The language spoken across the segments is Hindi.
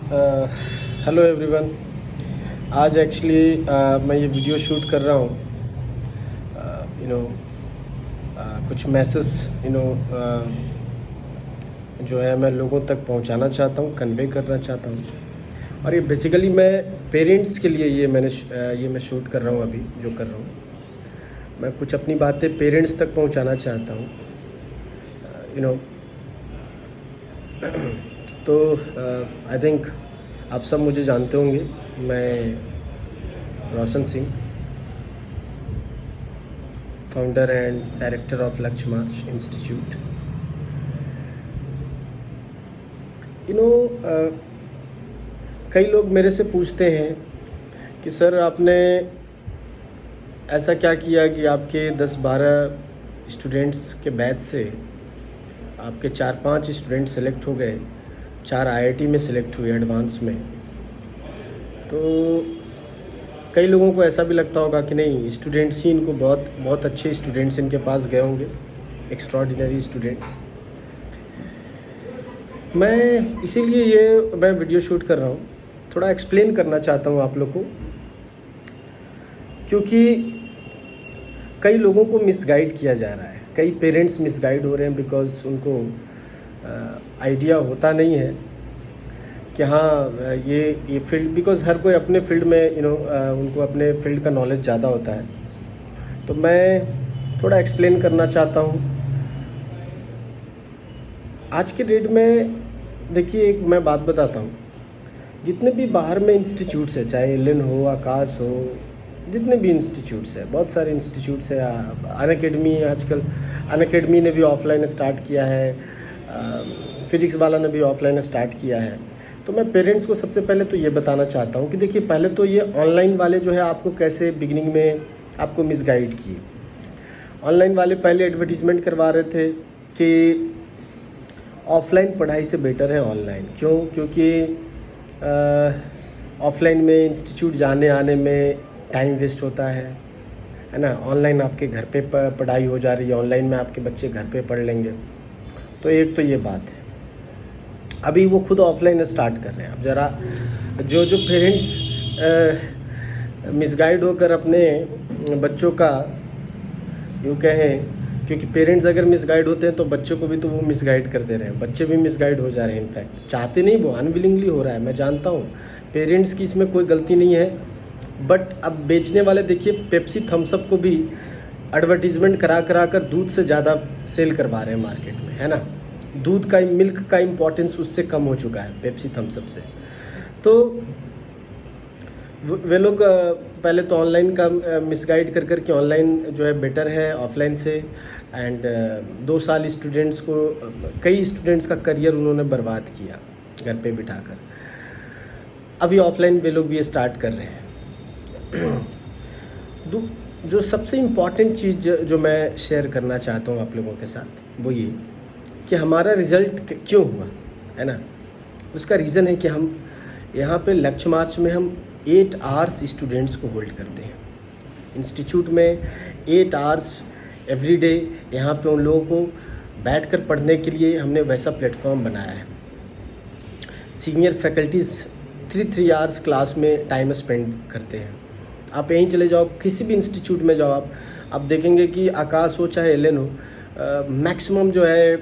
Hello everyone. आज एक्चुअली मैं ये वीडियो शूट कर रहा हूँ यू नो कुछ मैसेज जो है मैं लोगों तक पहुँचाना चाहता हूँ, कन्वे करना चाहता हूँ। और ये बेसिकली मैं पेरेंट्स के लिए ये मैं शूट कर रहा हूँ। अभी जो कर रहा हूँ मैं कुछ अपनी बातें पेरेंट्स तक पहुँचाना चाहता हूँ यू नो तो आई थिंक आप सब मुझे जानते होंगे। मैं Roshan Singh, founder and director of Lakshya March institute. कई लोग मेरे से पूछते हैं कि सर आपने ऐसा क्या किया कि आपके 10-12 स्टूडेंट्स के बैच से आपके 4-5 स्टूडेंट सेलेक्ट हो गए, 4 आईआईटी में सेलेक्ट हुए एडवांस में। तो कई लोगों को ऐसा भी लगता होगा कि नहीं, स्टूडेंट्स ही इनको बहुत बहुत अच्छे स्टूडेंट्स इनके पास गए होंगे, एक्स्ट्राऑर्डिनरी स्टूडेंट्स। मैं इसीलिए मैं वीडियो शूट कर रहा हूँ, थोड़ा एक्सप्लेन करना चाहता हूँ आप लोग को, क्योंकि कई लोगों को मिसगाइड किया जा रहा है। कई पेरेंट्स मिसगाइड हो रहे हैं बिकॉज उनको आइडिया होता नहीं है कि हाँ ये फील्ड, बिकॉज हर कोई अपने फील्ड में उनको अपने फील्ड का नॉलेज ज़्यादा होता है। तो मैं थोड़ा एक्सप्लेन करना चाहता हूँ। आज के डेट में देखिए, एक मैं बात बताता हूँ। जितने भी बाहर में इंस्टीट्यूट्स है, चाहे एलन हो, आकाश हो, जितने भी इंस्टीट्यूट्स है, बहुत सारे इंस्टीट्यूट्स है। अनअकैडमी, आजकल अनअकैडमी ने भी ऑफलाइन स्टार्ट किया है, फिजिक्स वाला ने भी ऑफलाइन स्टार्ट किया है। तो मैं पेरेंट्स को सबसे पहले तो ये बताना चाहता हूँ कि देखिए, पहले तो ये ऑनलाइन वाले जो है आपको कैसे बिगिनिंग में आपको मिसगाइड किए। ऑनलाइन वाले पहले एडवर्टीज़मेंट करवा रहे थे कि ऑफ़लाइन पढ़ाई से बेटर है ऑनलाइन। क्यों? क्योंकि ऑफ़लाइन में इंस्टीट्यूट जाने आने में टाइम वेस्ट होता है ना। ऑनलाइन आपके घर पे पढ़ाई हो जा रही है, ऑनलाइन में आपके बच्चे घर पे पढ़ लेंगे। तो एक तो ये बात है। अभी वो खुद ऑफलाइन स्टार्ट कर रहे हैं। अब ज़रा जो पेरेंट्स मिसगाइड होकर अपने बच्चों का यूँ कहें, क्योंकि पेरेंट्स अगर मिसगाइड होते हैं तो बच्चों को भी तो वो मिसगाइड कर दे रहे हैं। बच्चे भी मिसगाइड हो जा रहे हैं। इनफैक्ट चाहते नहीं, वो अनविलिंगली हो रहा है। मैं जानता हूँ पेरेंट्स की इसमें कोई गलती नहीं है, बट अब बेचने वाले देखिए, पेप्सी थम्सअप को भी एडवर्टीज़मेंट करा कर दूध से ज़्यादा सेल करवा रहे हैं मार्केट में, है ना। दूध का, मिल्क का इम्पोर्टेंस उससे कम हो चुका है पेप्सी थम्सअप से। तो वे लोग पहले तो ऑनलाइन का मिसगाइड कर के ऑनलाइन जो है बेटर है ऑफलाइन से। एंड 2 साल स्टूडेंट्स को, कई स्टूडेंट्स का करियर उन्होंने बर्बाद किया घर पे बिठाकर। अभी ऑफलाइन वे लोग भी स्टार्ट कर रहे हैं। जो सबसे इम्पॉर्टेंट चीज़ जो मैं शेयर करना चाहता हूँ आप लोगों के साथ, वो ये कि हमारा रिज़ल्ट क्यों हुआ, है ना। उसका रीज़न है कि हम यहाँ पे लक्ष्य मार्च में हम 8 आवर्स स्टूडेंट्स को होल्ड करते हैं इंस्टीट्यूट में। 8 आवर्स एवरी डे यहाँ पे उन लोगों को बैठकर पढ़ने के लिए हमने वैसा प्लेटफॉर्म बनाया है। सीनियर फैकल्टीज़ 3 आवर्स क्लास में टाइम स्पेंड करते हैं। आप यहीं चले जाओ, किसी भी इंस्टीट्यूट में जाओ, आप देखेंगे कि आकाश हो चाहे एलन हो, मैक्सिमम जो है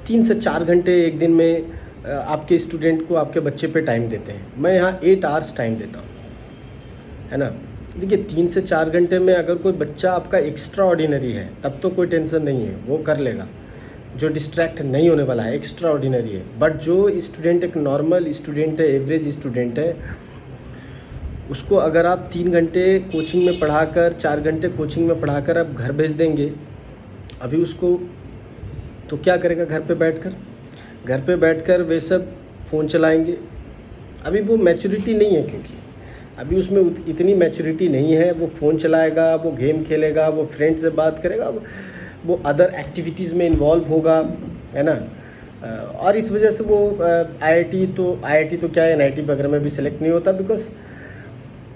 3 से 4 घंटे एक दिन में आपके स्टूडेंट को, आपके बच्चे पे टाइम देते हैं। मैं यहाँ 8 आवर्स टाइम देता हूँ, है ना। देखिए 3 से 4 घंटे में अगर कोई बच्चा आपका एक्स्ट्रा ऑर्डिनरी है तब तो कोई टेंशन नहीं है, वो कर लेगा। जो डिस्ट्रैक्ट नहीं होने वाला है, एक्स्ट्रा ऑर्डिनरी है। बट जो स्टूडेंट एक नॉर्मल स्टूडेंट है, एवरेज स्टूडेंट है, उसको अगर आप 3 घंटे कोचिंग में पढ़ाकर, 4 घंटे कोचिंग में पढ़ाकर आप घर भेज देंगे, अभी उसको तो क्या करेगा? घर पे बैठकर वे सब फ़ोन चलाएंगे। अभी वो मैच्योरिटी नहीं है, क्योंकि अभी उसमें इतनी मैच्योरिटी नहीं है। वो फ़ोन चलाएगा, वो गेम खेलेगा, वो फ्रेंड से बात करेगा, वो अदर एक्टिविटीज़ में इन्वॉल्व होगा, है ना। और इस वजह से वो आईआईटी तो क्या है, एनआईटी वगैरह में भी सेलेक्ट नहीं होता, बिकॉज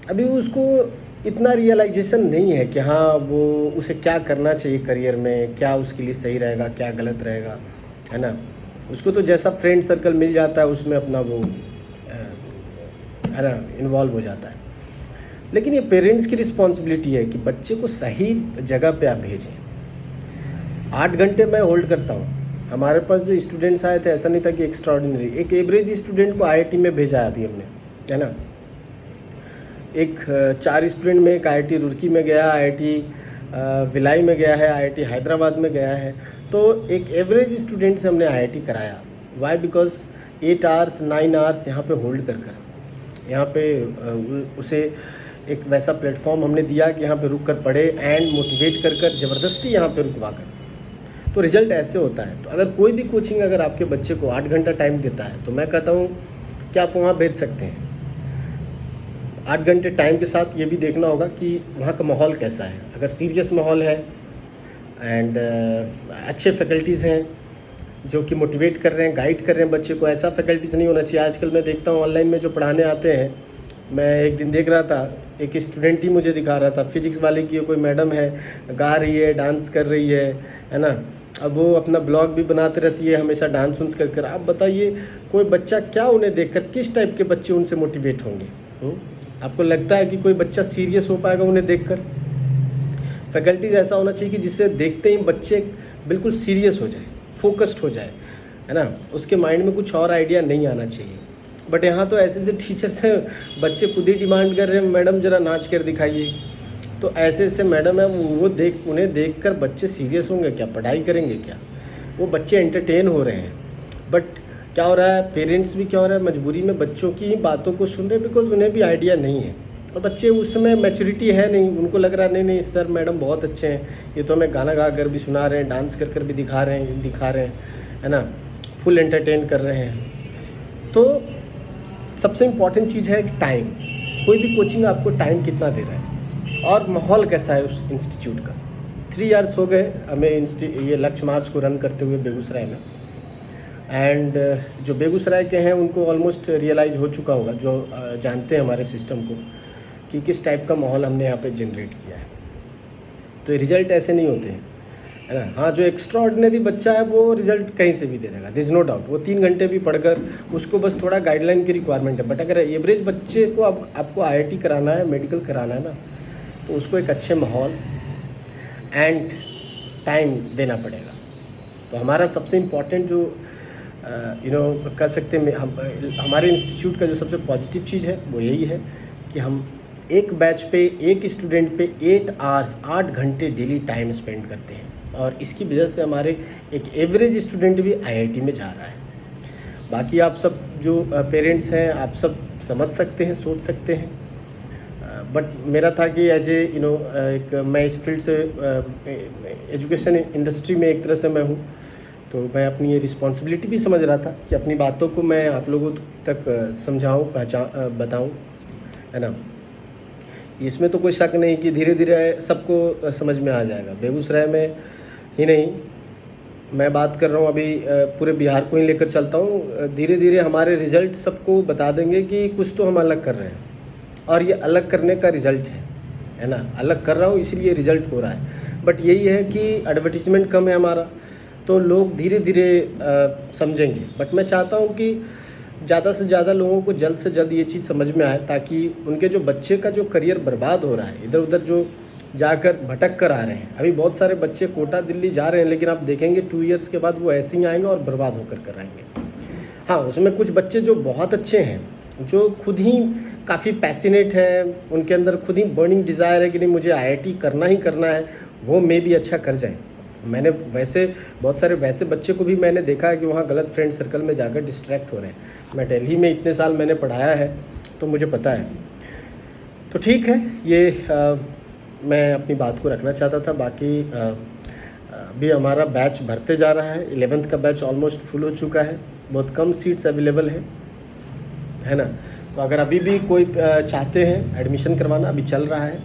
अभी उसको इतना रियलाइजेशन नहीं है कि हाँ वो उसे क्या करना चाहिए करियर में, क्या उसके लिए सही रहेगा, क्या गलत रहेगा, है ना। उसको तो जैसा फ्रेंड सर्कल मिल जाता है उसमें अपना वो है ना इन्वॉल्व हो जाता है। लेकिन ये पेरेंट्स की रिस्पॉन्सिबिलिटी है कि बच्चे को सही जगह पे आप भेजें। 8 घंटे मैं होल्ड करता हूँ। हमारे पास जो स्टूडेंट्स आए थे ऐसा नहीं था कि एक्स्ट्राऑर्डिनरी, एक एवरेज स्टूडेंट को IIT में भेजा है अभी हमने, है ना। एक 4 स्टूडेंट में एक IIT रुड़की में गया, IIT भिलाई में गया है, IIT हैदराबाद में गया है। तो एक एवरेज स्टूडेंट से हमने IIT कराया। वाई? बिकॉज 8 आवर्स 9 आवर्स यहाँ पे होल्ड कर यहाँ पे उसे एक वैसा प्लेटफॉर्म हमने दिया कि यहाँ पे रुक कर पढ़े एंड मोटिवेट कर ज़बरदस्ती यहाँ पे रुकवा कर, तो रिज़ल्ट ऐसे होता है। तो अगर कोई भी कोचिंग अगर आपके बच्चे को 8 घंटा टाइम देता है तो मैं कहता हूँ कि आप वहाँ भेज सकते हैं। 8 घंटे टाइम के साथ ये भी देखना होगा कि वहाँ का माहौल कैसा है। अगर सीरियस माहौल है एंड अच्छे फैकल्टीज़ हैं जो कि मोटिवेट कर रहे हैं, गाइड कर रहे हैं बच्चे को, ऐसा फैकल्टीज़ नहीं होना चाहिए। आजकल मैं देखता हूँ ऑनलाइन में जो पढ़ाने आते हैं, मैं एक दिन देख रहा था, एक स्टूडेंट ही मुझे दिखा रहा था, फिजिक्स वाले की कोई मैडम है, गा रही है, डांस कर रही है ना। अब वो अपना ब्लॉग भी बनाते रहती है हमेशा डांस उन्स कर। आप बताइए कोई बच्चा क्या उन्हें देखकर, किस टाइप के बच्चे उनसे मोटिवेट होंगे? आपको लगता है कि कोई बच्चा सीरियस हो पाएगा उन्हें देखकर? फैकल्टीज़ ऐसा होना चाहिए कि जिससे देखते ही बच्चे बिल्कुल सीरियस हो जाए, फोकस्ड हो जाए, है ना, उसके माइंड में कुछ और आइडिया नहीं आना चाहिए। बट यहाँ तो ऐसे टीचर्स हैं, बच्चे खुद ही डिमांड कर रहे हैं, मैडम ज़रा नाच कर दिखाइए। तो ऐसे मैडम है वो उन्हें देखकर बच्चे सीरियस होंगे क्या? पढ़ाई करेंगे क्या? वो बच्चे एंटरटेन हो रहे हैं। बट क्या हो रहा है, पेरेंट्स भी क्या हो रहा है, मजबूरी में बच्चों की ही बातों को सुन रहे हैं, बिकॉज उन्हें भी आइडिया नहीं है। और बच्चे उस समय मैच्योरिटी है नहीं, उनको लग रहा है नहीं सर मैडम बहुत अच्छे हैं, ये तो हमें गाना गा कर भी सुना रहे हैं, डांस कर भी दिखा रहे हैं, है ना, फुल एंटरटेन कर रहे हैं। तो सबसे इम्पॉर्टेंट चीज़ है कि टाइम। कोई भी कोचिंग आपको टाइम कितना दे रहा है और माहौल कैसा है उस इंस्टीट्यूट का। 3 इयर्स हो गए हमें ये लक्ष्य मार्च को रन करते हुए बेगूसराय में, एंड जो बेगूसराय के हैं उनको ऑलमोस्ट रियलाइज़ हो चुका होगा, जो जानते हैं हमारे सिस्टम को, कि किस टाइप का माहौल हमने यहाँ पे जनरेट किया है। तो रिज़ल्ट ऐसे नहीं होते हैं, है ना। हाँ, जो एक्स्ट्राऑर्डिनरी बच्चा है वो रिज़ल्ट कहीं से भी दे देगा, दिस नो डाउट। वो 3 घंटे भी पढ़कर, उसको बस थोड़ा गाइडलाइन की रिक्वायरमेंट है। बट अगर एवरेज बच्चे को आपको IIT कराना है, मेडिकल कराना है ना, तो उसको एक अच्छे माहौल एंड टाइम देना पड़ेगा। तो हमारा सबसे इम्पॉर्टेंट जो कह सकते हैं हमारे इंस्टीट्यूट का जो सबसे पॉजिटिव चीज़ है वो यही है कि हम एक बैच पे, एक स्टूडेंट पे 8 आवर्स 8 घंटे डेली टाइम स्पेंड करते हैं, और इसकी वजह से हमारे एक एवरेज स्टूडेंट भी IIT में जा रहा है। बाकी आप सब जो पेरेंट्स हैं, आप सब समझ सकते हैं, सोच सकते हैं। बट मेरा था कि एज एक मैं इस फील्ड से एजुकेशन इंडस्ट्री में एक तरह से मैं हूँ, तो मैं अपनी ये रिस्पॉन्सिबिलिटी भी समझ रहा था कि अपनी बातों को मैं आप लोगों तक समझाऊँ, बताऊँ, है ना। इसमें तो कोई शक नहीं कि धीरे धीरे सबको समझ में आ जाएगा। बेगूसराय में ही नहीं, मैं बात कर रहा हूँ अभी पूरे बिहार को ही लेकर चलता हूँ। धीरे धीरे हमारे रिज़ल्ट सबको बता देंगे कि कुछ तो हम अलग कर रहे हैं, और ये अलग करने का रिज़ल्ट है ना। अलग कर रहा हूँ इसलिए रिज़ल्ट हो रहा है। बट यही है कि एडवर्टीजमेंट कम है हमारा, तो लोग धीरे धीरे समझेंगे। बट मैं चाहता हूँ कि ज़्यादा से ज़्यादा लोगों को जल्द से जल्द ये चीज़ समझ में आए, ताकि उनके जो बच्चे का जो करियर बर्बाद हो रहा है, इधर उधर जो जाकर भटक कर आ रहे हैं। अभी बहुत सारे बच्चे कोटा दिल्ली जा रहे हैं, लेकिन आप देखेंगे 2 इयर्स के बाद वो ऐसे ही आएंगे और बर्बाद होकर कर आएंगे। हाँ, उसमें कुछ बच्चे जो बहुत अच्छे हैं, जो खुद ही काफ़ी पैसिनेट हैं, उनके अंदर खुद ही बर्निंग डिज़ायर है कि नहीं मुझे IIT करना ही करना है, वो मे भी अच्छा कर जाए। मैंने वैसे बहुत सारे वैसे बच्चे को भी मैंने देखा है कि वहाँ गलत फ्रेंड सर्कल में जाकर डिस्ट्रैक्ट हो रहे हैं। मैं दिल्ली में इतने साल मैंने पढ़ाया है, तो मुझे पता है। तो ठीक है, ये मैं अपनी बात को रखना चाहता था। बाकी अभी हमारा बैच भरते जा रहा है। 11th का बैच ऑलमोस्ट फुल हो चुका है, बहुत कम सीट्स अवेलेबल है ना। तो अगर अभी भी कोई चाहते हैं एडमिशन करवाना, अभी चल रहा है।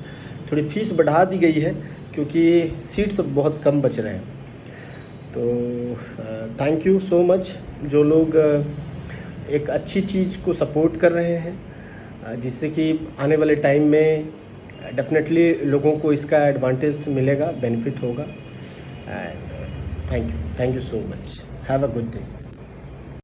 थोड़ी फीस बढ़ा दी गई है क्योंकि सीट्स बहुत कम बच रहे हैं। तो थैंक यू सो मच जो लोग एक अच्छी चीज़ को सपोर्ट कर रहे हैं, जिससे कि आने वाले टाइम में डेफिनेटली लोगों को इसका एडवांटेज मिलेगा, बेनिफिट होगा। And thank you so much. Have a good day.